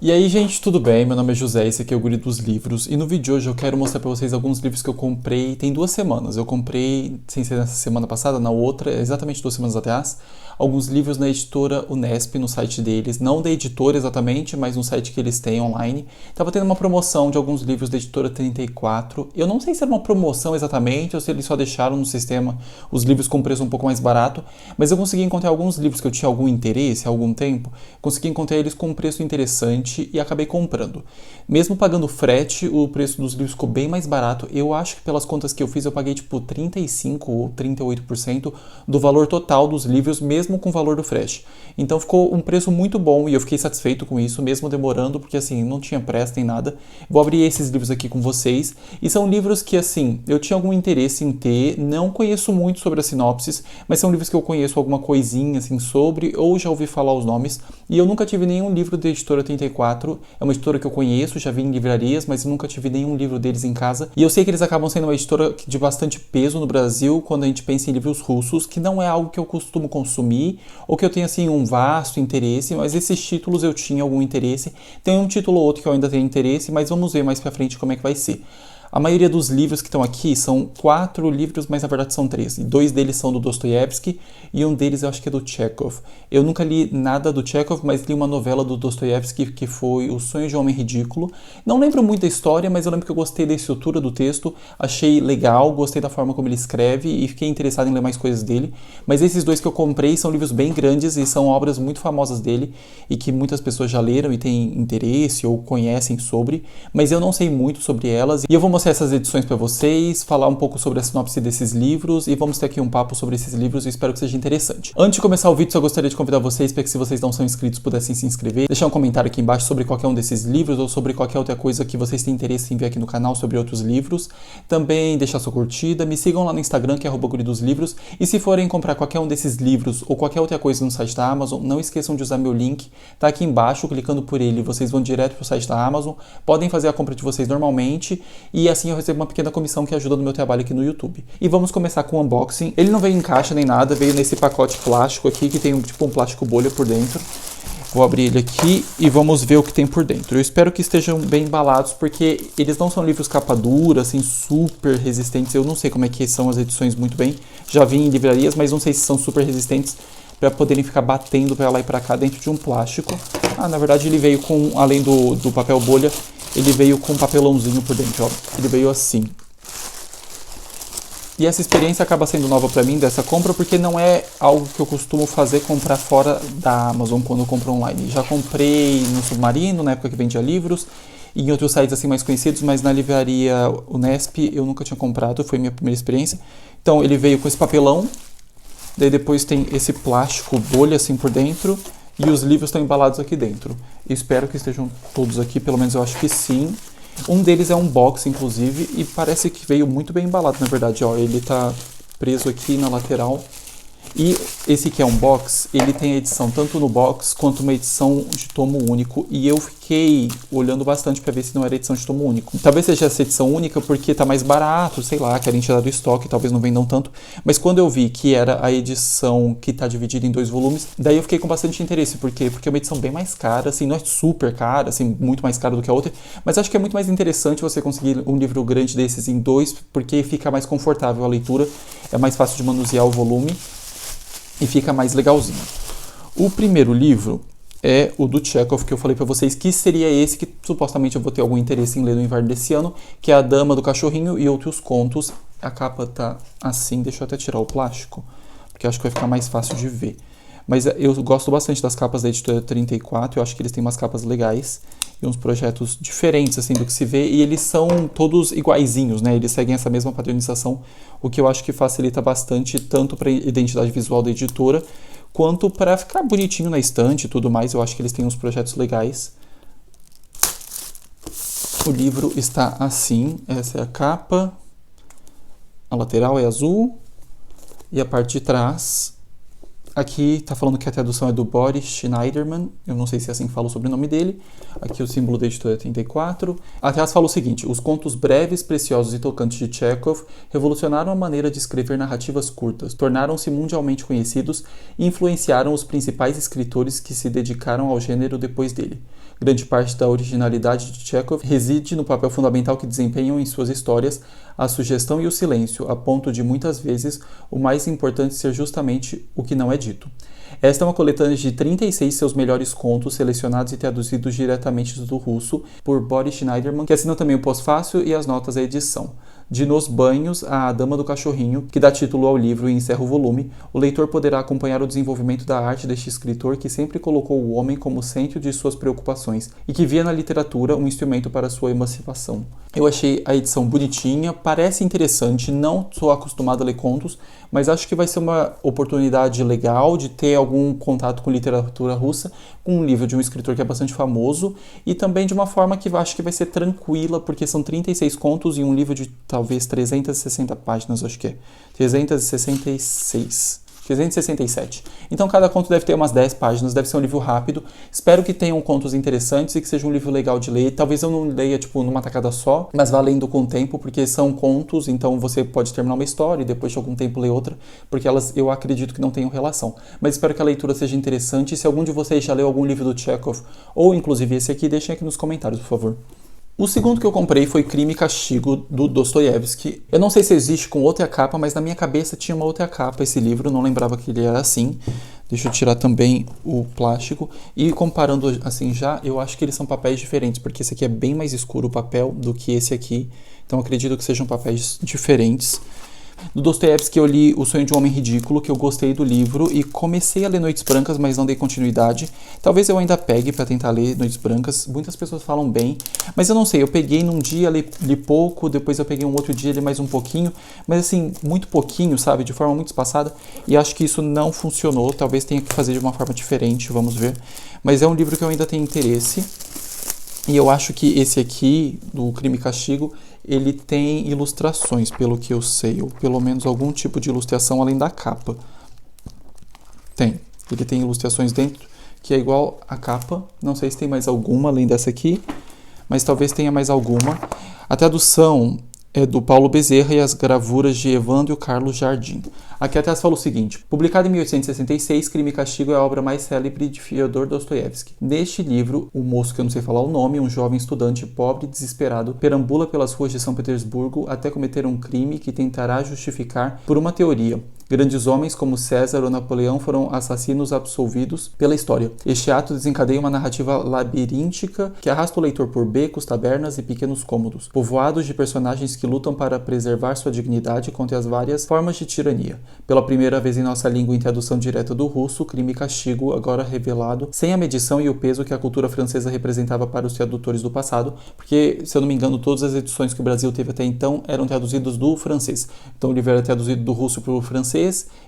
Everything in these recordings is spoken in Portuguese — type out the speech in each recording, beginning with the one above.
E aí, gente, tudo bem? Meu nome é José, esse aqui é o Guri dos Livros. E no vídeo de hoje eu quero mostrar pra vocês alguns livros que eu comprei tem 2 semanas. Eu comprei, sem ser nessa semana passada, na outra, exatamente 2 semanas atrás, alguns livros na editora Unesp, no site deles. Não da editora exatamente, mas no site que eles têm online. Tava tendo uma promoção de alguns livros da editora 34. Eu não sei se era uma promoção exatamente, ou se eles só deixaram no sistema os livros com preço um pouco mais barato, mas eu consegui encontrar alguns livros que eu tinha algum interesse há algum tempo. Consegui encontrar eles com um preço interessante e acabei comprando. Mesmo pagando frete, o preço dos livros ficou bem mais barato. Eu acho que pelas contas que eu fiz, eu paguei tipo 35 ou 38% do valor total dos livros, mesmo com o valor do frete. Então ficou um preço muito bom e eu fiquei satisfeito com isso, mesmo demorando, porque assim, não tinha pressa nem nada. Vou abrir esses livros aqui com vocês. E são livros que assim, eu tinha algum interesse em ter, não conheço muito sobre as sinopses, mas são livros que eu conheço alguma coisinha assim sobre, ou já ouvi falar os nomes. E eu nunca tive nenhum livro da editora 34. É uma editora que eu conheço, já vi em livrarias, mas eu nunca tive nenhum livro deles em casa. E eu sei que eles acabam sendo uma editora de bastante peso no Brasil quando a gente pensa em livros russos, que não é algo que eu costumo consumir, ou que eu tenho assim um vasto interesse, mas esses títulos eu tinha algum interesse. Tem um título ou outro que eu ainda tenho interesse, mas vamos ver mais pra frente como é que vai ser. A maioria dos livros que estão aqui são 4 livros, mas na verdade são 3. E 2 deles são do Dostoiévski e um deles eu acho que é do Chekhov. Eu nunca li nada do Chekhov, mas li uma novela do Dostoiévski que foi O Sonho de um Homem Ridículo. Não lembro muito da história, mas eu lembro que eu gostei da estrutura do texto, achei legal, gostei da forma como ele escreve e fiquei interessado em ler mais coisas dele. Mas esses 2 que eu comprei são livros bem grandes e são obras muito famosas dele e que muitas pessoas já leram e têm interesse ou conhecem sobre, mas eu não sei muito sobre elas. E eu vou mostrar essas edições para vocês, falar um pouco sobre a sinopse desses livros e vamos ter aqui um papo sobre esses livros e espero que seja interessante. Antes de começar o vídeo, só gostaria de convidar vocês para que, se vocês não são inscritos, pudessem se inscrever, deixar um comentário aqui embaixo sobre qualquer um desses livros ou sobre qualquer outra coisa que vocês têm interesse em ver aqui no canal sobre outros livros. Também deixar sua curtida, me sigam lá no Instagram, que é @guridosLivros, e se forem comprar qualquer um desses livros ou qualquer outra coisa no site da Amazon, não esqueçam de usar meu link, tá aqui embaixo, clicando por ele, vocês vão direto pro site da Amazon, podem fazer a compra de vocês normalmente e assim eu recebo uma pequena comissão que ajuda no meu trabalho aqui no YouTube. E vamos começar com o unboxing. Ele não veio em caixa nem nada, veio nesse pacote plástico aqui, que tem tipo um plástico bolha por dentro. Vou abrir ele aqui e vamos ver o que tem por dentro. Eu espero que estejam bem embalados, porque eles não são livros capa dura, assim, super resistentes. Eu não sei como é que são as edições muito bem. Já vi em livrarias, mas não sei se são super resistentes para poderem ficar batendo para lá e para cá dentro de um plástico. Na verdade ele veio com, além do papel bolha, ele veio com um papelãozinho por dentro, ó. Ele veio assim. E essa experiência acaba sendo nova para mim dessa compra, porque não é algo que eu costumo fazer, comprar fora da Amazon quando eu compro online. Já comprei no Submarino, na época que vendia livros, e em outros sites assim mais conhecidos, mas na livraria Unesp eu nunca tinha comprado, foi minha primeira experiência. Então ele veio com esse papelão, daí depois tem esse plástico bolha assim por dentro, e os livros estão embalados aqui dentro. Eu espero que estejam todos aqui, pelo menos eu acho que sim. Um deles é um box, inclusive, e parece que veio muito bem embalado, na verdade. Ó, ele tá preso aqui na lateral. E esse que é um box, ele tem a edição tanto no box quanto uma edição de tomo único. E eu fiquei olhando bastante para ver se não era edição de tomo único. Talvez seja essa edição única porque tá mais barato, sei lá, querem tirar do estoque, talvez não vendam tanto. Mas quando eu vi que era a edição que tá dividida em 2 volumes, daí eu fiquei com bastante interesse. Por quê? Porque é uma edição bem mais cara, assim, não é super cara, assim, muito mais cara do que a outra. Mas acho que é muito mais interessante você conseguir um livro grande desses em 2, porque fica mais confortável a leitura, é mais fácil de manusear o volume e fica mais legalzinho. O primeiro livro é o do Chekhov, que eu falei para vocês que seria esse que supostamente eu vou ter algum interesse em ler no inverno desse ano, que é A Dama do Cachorrinho e Outros Contos. A capa tá assim, deixa eu até tirar o plástico, porque acho que vai ficar mais fácil de ver. Mas eu gosto bastante das capas da editora 34, eu acho que eles têm umas capas legais e uns projetos diferentes assim do que se vê, e eles são todos iguaizinhos, né? Eles seguem essa mesma padronização, o que eu acho que facilita bastante tanto para a identidade visual da editora, quanto para ficar bonitinho na estante e tudo mais. Eu acho que eles têm uns projetos legais. O livro está assim, essa é a capa, a lateral é azul e a parte de trás Aqui tá falando que a tradução é do Boris Schneiderman, eu não sei se é assim que fala o sobrenome dele. Aqui o símbolo da editora é 34. Atrás fala o seguinte: os contos breves, preciosos e tocantes de Chekhov revolucionaram a maneira de escrever narrativas curtas, tornaram-se mundialmente conhecidos e influenciaram os principais escritores que se dedicaram ao gênero depois dele. Grande parte da originalidade de Chekhov reside no papel fundamental que desempenham em suas histórias a sugestão e o silêncio, a ponto de, muitas vezes, o mais importante ser justamente o que não é dito. Esta é uma coletânea de 36 seus melhores contos, selecionados e traduzidos diretamente do russo por Boris Schneiderman, que assina também o pós-fácil e as notas à edição. De Nos Banhos a Dama do Cachorrinho, que dá título ao livro e encerra o volume, o leitor poderá acompanhar o desenvolvimento da arte deste escritor que sempre colocou o homem como centro de suas preocupações e que via na literatura um instrumento para sua emancipação. Eu achei a edição bonitinha, parece interessante, não sou acostumado a ler contos, mas acho que vai ser uma oportunidade legal de ter algum contato com literatura russa, com um livro de um escritor que é bastante famoso e também de uma forma que acho que vai ser tranquila, porque são 36 contos e um livro de talvez 360 páginas, acho que é. 367. Então cada conto deve ter umas 10 páginas, deve ser um livro rápido. Espero que tenham contos interessantes e que seja um livro legal de ler. Talvez eu não leia numa tacada só, mas vá lendo com o tempo, porque são contos, então você pode terminar uma história e depois de algum tempo ler outra, porque elas eu acredito que não tenham relação. Mas espero que a leitura seja interessante. E se algum de vocês já leu algum livro do Chekhov, ou inclusive esse aqui, deixem aqui nos comentários, por favor. O segundo que eu comprei foi Crime e Castigo, do Dostoiévski. Eu não sei se existe com outra capa, mas na minha cabeça tinha uma outra capa esse livro, não lembrava que ele era assim. Deixa eu tirar também o plástico. E comparando assim já, eu acho que eles são papéis diferentes, porque esse aqui é bem mais escuro o papel do que esse aqui. Então acredito que sejam papéis diferentes. Do Dostoiévski eu li O Sonho de um Homem Ridículo, que eu gostei do livro e comecei a ler Noites Brancas, mas não dei continuidade. Talvez eu ainda pegue para tentar ler Noites Brancas, muitas pessoas falam bem, mas eu não sei, eu peguei num dia, li pouco, depois eu peguei um outro dia, li mais um pouquinho, mas assim, muito pouquinho, sabe, de forma muito espaçada, e acho que isso não funcionou, talvez tenha que fazer de uma forma diferente, vamos ver. Mas é um livro que eu ainda tenho interesse. E eu acho que esse aqui, do Crime e Castigo, ele tem ilustrações, pelo que eu sei, ou pelo menos algum tipo de ilustração além da capa. Tem. Ele tem ilustrações dentro, que é igual à capa. Não sei se tem mais alguma além dessa aqui, mas talvez tenha mais alguma. A tradução é do Paulo Bezerra e as gravuras de Evandro Carlos Jardim. Aqui atrás fala o seguinte: publicado em 1866, Crime e Castigo é a obra mais célebre de Fyodor Dostoiévski. Neste livro, o moço, que eu não sei falar o nome, um jovem estudante pobre e desesperado, perambula pelas ruas de São Petersburgo até cometer um crime que tentará justificar por uma teoria. Grandes homens como César ou Napoleão foram assassinos absolvidos pela história. Este ato desencadeia uma narrativa labiríntica que arrasta o leitor por becos, tabernas e pequenos cômodos, povoados de personagens que lutam para preservar sua dignidade contra as várias formas de tirania. Pela primeira vez em nossa língua em tradução direta do russo, Crime e Castigo, agora revelado sem a medição e o peso que a cultura francesa representava para os tradutores do passado, porque, se eu não me engano, todas as edições que o Brasil teve até então eram traduzidas do francês. Então o livro era traduzido do russo para o francês,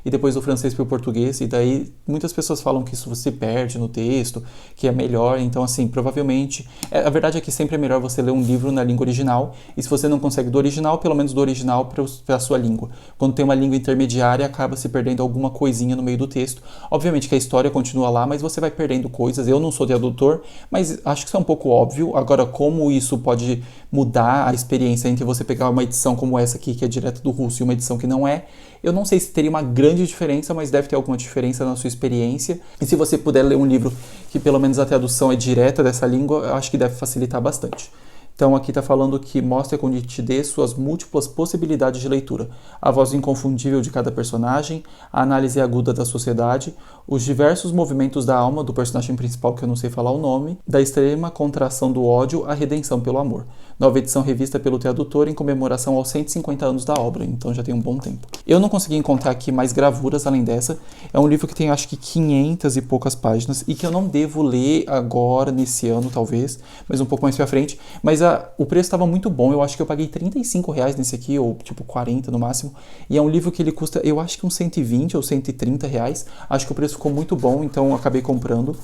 e depois do francês para o português, e daí muitas pessoas falam que isso se perde no texto, que é melhor, então assim, provavelmente, a verdade é que sempre é melhor você ler um livro na língua original, e se você não consegue do original, pelo menos do original para a sua língua. Quando tem uma língua intermediária, acaba se perdendo alguma coisinha no meio do texto. Obviamente que a história continua lá, mas você vai perdendo coisas. Eu não sou tradutor, mas acho que isso é um pouco óbvio. Agora, como isso pode mudar a experiência entre você pegar uma edição como essa aqui, que é direto do russo, e uma edição que não é, eu não sei se teria uma grande diferença, mas deve ter alguma diferença na sua experiência. E se você puder ler um livro que pelo menos a tradução é direta dessa língua, eu acho que deve facilitar bastante. Então aqui está falando que mostra com nitidez suas múltiplas possibilidades de leitura, a voz inconfundível de cada personagem, a análise aguda da sociedade, os diversos movimentos da alma do personagem principal, que eu não sei falar o nome, da extrema contração do ódio à redenção pelo amor. Nova edição revista pelo tradutor em comemoração aos 150 anos da obra, então já tem um bom tempo. Eu não consegui encontrar aqui mais gravuras além dessa. É um livro que tem acho que 500 e poucas páginas e que eu não devo ler agora, nesse ano talvez, mas um pouco mais pra frente. Mas o preço estava muito bom, eu acho que eu paguei R$ 35 nesse aqui, ou tipo 40 no máximo. E é um livro que ele custa, eu acho que uns 120 ou 130 reais. Acho que o preço ficou muito bom, então eu acabei comprando.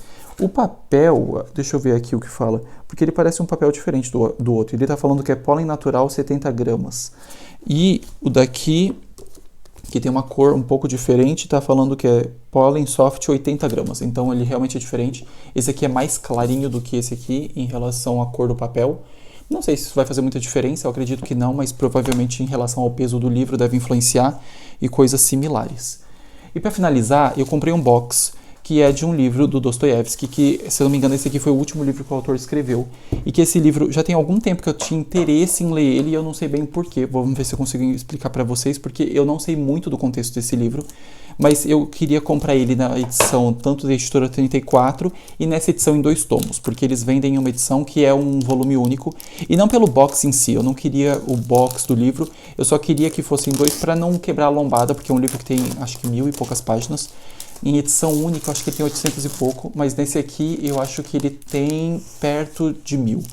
O papel, deixa eu ver aqui o que fala, porque ele parece um papel diferente do outro. Ele está falando que é pólen natural 70 gramas. E o daqui que tem uma cor um pouco diferente, tá falando que é Pollen Soft 80 gramas, então ele realmente é diferente. Esse aqui é mais clarinho do que esse aqui em relação à cor do papel. Não sei se isso vai fazer muita diferença, eu acredito que não, mas provavelmente em relação ao peso do livro deve influenciar e coisas similares. E para finalizar, eu comprei um box que é de um livro do Dostoiévski, que, se eu não me engano, esse aqui foi o último livro que o autor escreveu. E que esse livro já tem algum tempo que eu tinha interesse em ler ele e eu não sei bem o porquê. Vamos ver se eu consigo explicar para vocês, porque eu não sei muito do contexto desse livro. Mas eu queria comprar ele na edição tanto da editora 34 e nessa edição em 2 tomos, porque eles vendem em uma edição que é um volume único. E não pelo box em si, eu não queria o box do livro, eu só queria que fosse em 2 para não quebrar a lombada, porque é um livro que tem acho que 1000 e poucas páginas. Em edição única, eu acho que ele tem 800 e pouco, mas nesse aqui eu acho que ele tem perto de 1000.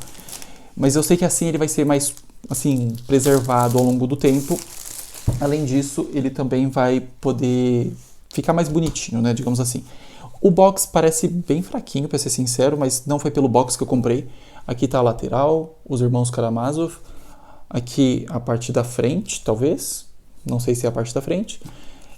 Mas eu sei que assim ele vai ser mais assim, preservado ao longo do tempo. Além disso, ele também vai poder ficar mais bonitinho, né, digamos assim. O box parece bem fraquinho, para ser sincero, mas não foi pelo box que eu comprei. Aqui tá a lateral, os irmãos Karamazov. Aqui a parte da frente, talvez. Não sei se é a parte da frente.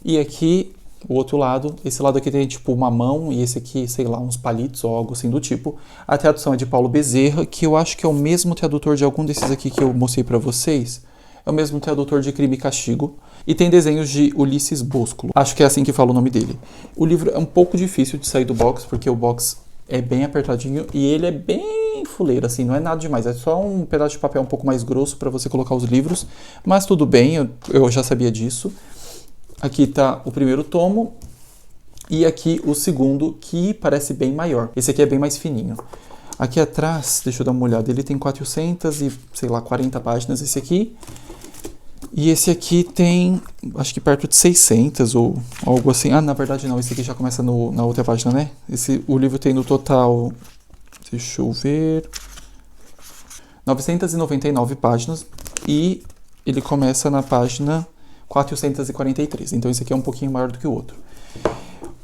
E aqui o outro lado, esse lado aqui tem tipo uma mão e esse aqui, sei lá, uns palitos ou algo assim do tipo. A tradução é de Paulo Bezerra, que eu acho que é o mesmo tradutor de algum desses aqui que eu mostrei para vocês. É o mesmo tradutor de Crime e Castigo. E tem desenhos de Ulisses Bosco. Acho que é assim que fala o nome dele. O livro é um pouco difícil de sair do box, porque o box é bem apertadinho e ele é bem fuleiro, assim, não é nada demais. É só um pedaço de papel um pouco mais grosso para você colocar os livros. Mas tudo bem, eu já sabia disso. Aqui está o primeiro tomo e aqui o segundo, que parece bem maior. Esse aqui é bem mais fininho. Aqui atrás, deixa eu dar uma olhada, ele tem 400 e, sei lá, 40 páginas esse aqui. E esse aqui tem, acho que perto de 600 ou algo assim. Ah, na verdade não, esse aqui já começa na outra página, né? O livro tem no total, deixa eu ver, 999 páginas e ele começa na página 443. Então esse aqui é um pouquinho maior do que o outro.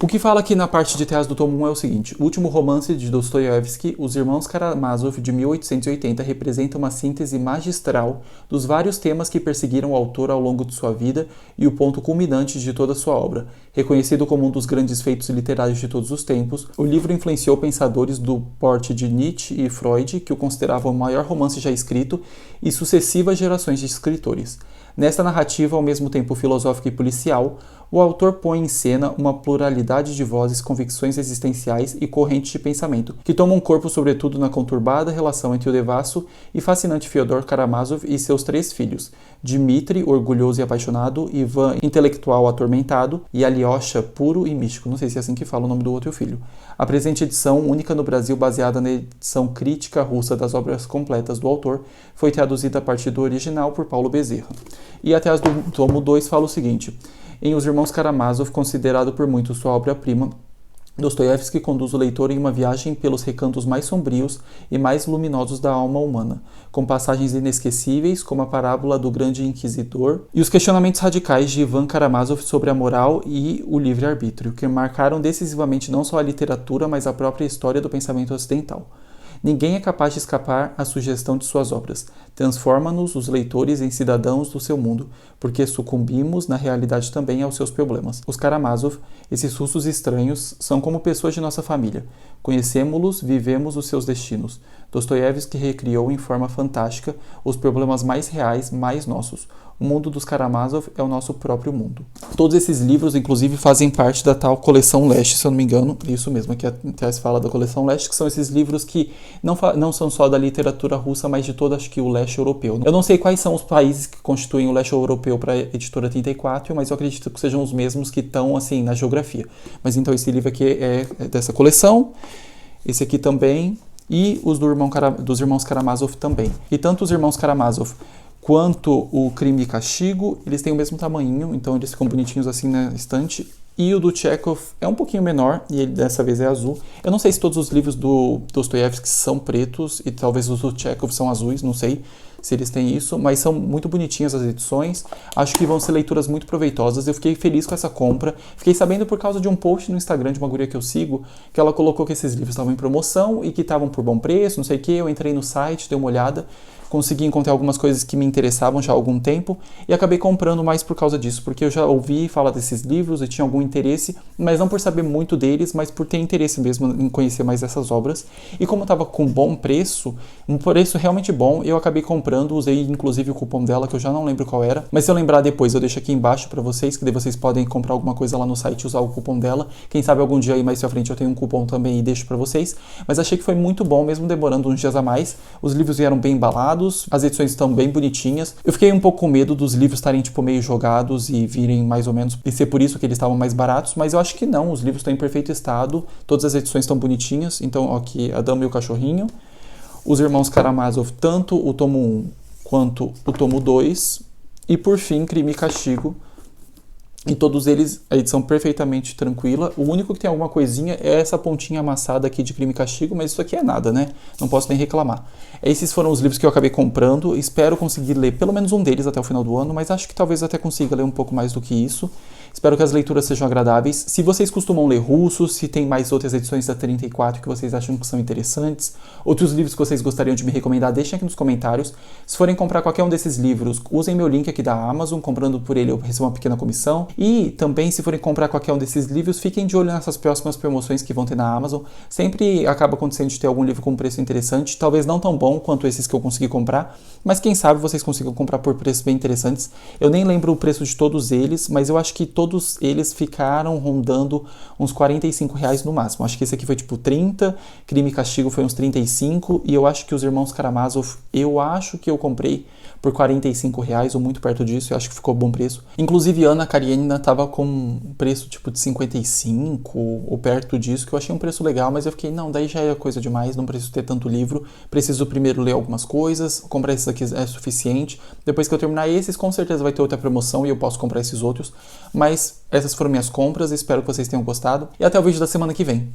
O que fala aqui na parte de trás do tomo 1 é o seguinte: o último romance de Dostoiévski, Os Irmãos Karamazov, de 1880, representa uma síntese magistral dos vários temas que perseguiram o autor ao longo de sua vida e o ponto culminante de toda a sua obra. Reconhecido como um dos grandes feitos literários de todos os tempos, o livro influenciou pensadores do porte de Nietzsche e Freud, que o consideravam o maior romance já escrito, e sucessivas gerações de escritores. Nesta narrativa, ao mesmo tempo filosófica e policial, o autor põe em cena uma pluralidade de vozes, convicções existenciais e correntes de pensamento, que tomam corpo sobretudo na conturbada relação entre o devasso e fascinante Fyodor Karamazov e seus 3 filhos, Dmitri, orgulhoso e apaixonado, Ivan, intelectual atormentado, e Alyosha, puro e místico. Não sei se é assim que fala o nome do outro filho. A presente edição, única no Brasil, baseada na edição crítica russa das obras completas do autor, foi traduzida a partir do original por Paulo Bezerra. E atrás do tomo 2 fala o seguinte: em Os Irmãos Karamazov, considerado por muitos sua obra-prima, Dostoiévski conduz o leitor em uma viagem pelos recantos mais sombrios e mais luminosos da alma humana, com passagens inesquecíveis como a parábola do grande inquisidor e os questionamentos radicais de Ivan Karamazov sobre a moral e o livre-arbítrio, que marcaram decisivamente não só a literatura, mas a própria história do pensamento ocidental. Ninguém é capaz de escapar à sugestão de suas obras. Transforma-nos, os leitores, em cidadãos do seu mundo, porque sucumbimos, na realidade, também aos seus problemas. Os Karamazov, esses russos estranhos, são como pessoas de nossa família. Conhecemos-los, vivemos os seus destinos. Dostoiévski recriou em forma fantástica os problemas mais reais, mais nossos. O mundo dos Karamazov é o nosso próprio mundo. Todos esses livros, inclusive, fazem parte da tal coleção Leste, se eu não me engano. Isso mesmo, aqui atrás fala da coleção Leste, que são esses livros que não são só da literatura russa, mas de todo, acho que, o leste europeu. Eu não sei quais são os países que constituem o leste europeu para a editora 34, mas eu acredito que sejam os mesmos que estão, assim, na geografia. Mas então esse livro aqui é dessa coleção, esse aqui também, e os dos irmãos Karamazov também. E tanto os irmãos Karamazov quanto o Crime e Castigo, eles têm o mesmo tamanho, então eles ficam bonitinhos assim na estante. E o do Chekhov é um pouquinho menor, e ele dessa vez é azul. Eu não sei se todos os livros do Dostoiévski são pretos, e talvez os do Chekhov são azuis, não sei se eles têm isso, mas são muito bonitinhas as edições. Acho que vão ser leituras muito proveitosas. Eu fiquei feliz com essa compra. Fiquei sabendo por causa de um post no Instagram de uma guria que eu sigo, que ela colocou que esses livros estavam em promoção e que estavam por bom preço, não sei o que. Eu entrei no site, dei uma olhada. consegui encontrar algumas coisas que me interessavam já há algum tempo e acabei comprando mais por causa disso, porque eu já ouvi falar desses livros e tinha algum interesse, mas não por saber muito deles, mas por ter interesse mesmo em conhecer mais essas obras. E como estava com bom preço, um preço realmente bom, eu acabei comprando, usei inclusive o cupom dela, que eu já não lembro qual era, mas se eu lembrar depois eu deixo aqui embaixo para vocês, que daí vocês podem comprar alguma coisa lá no site e usar o cupom dela. Quem sabe algum dia aí mais pra frente eu tenho um cupom também e deixo para vocês, mas achei que foi muito bom, mesmo demorando uns dias a mais. Os livros vieram bem embalados, as edições estão bem bonitinhas. Eu fiquei um pouco com medo dos livros estarem tipo meio jogados e virem mais ou menos, e ser por isso que eles estavam mais baratos, mas eu acho que não, os livros estão em perfeito estado, todas as edições estão bonitinhas. Então, ó, aqui a Dama e o Cachorrinho, Os Irmãos Karamazov, tanto o tomo 1 quanto o tomo 2, e por fim, Crime e Castigo. E todos eles, a edição perfeitamente tranquila. O único que tem alguma coisinha é essa pontinha amassada aqui de Crime e Castigo, mas isso aqui é nada, né? Não posso nem reclamar. Esses foram os livros que eu acabei comprando. Espero conseguir ler pelo menos um deles até o final do ano, mas acho que talvez até consiga ler um pouco mais do que isso. Espero que as leituras sejam agradáveis. Se vocês costumam ler russo, se tem mais outras edições da 34 que vocês acham que são interessantes, outros livros que vocês gostariam de me recomendar, deixem aqui nos comentários. Se forem comprar qualquer um desses livros, usem meu link aqui da Amazon. Comprando por ele eu recebo uma pequena comissão. E também, se forem comprar qualquer um desses livros, fiquem de olho nessas próximas promoções que vão ter na Amazon. Sempre acaba acontecendo de ter algum livro com preço interessante, talvez não tão bom quanto esses que eu consegui comprar, mas quem sabe vocês consigam comprar por preços bem interessantes. Eu nem lembro o preço de todos eles, mas eu acho que todos eles ficaram rondando uns R$45 no máximo. Acho que esse aqui foi tipo 30, Crime e Castigo foi uns 35, e eu acho que Os Irmãos Karamazov, eu acho que eu comprei por R$45 ou muito perto disso, eu acho que ficou bom preço. Inclusive Ana Karenina tava com um preço tipo de 55 ou perto disso, que eu achei um preço legal, mas eu fiquei, não, daí já é coisa demais, não preciso ter tanto livro, preciso primeiro ler algumas coisas, comprar esses aqui é suficiente. Depois que eu terminar esses, com certeza vai ter outra promoção e eu posso comprar esses outros, mas essas foram minhas compras, espero que vocês tenham gostado e até o vídeo da semana que vem.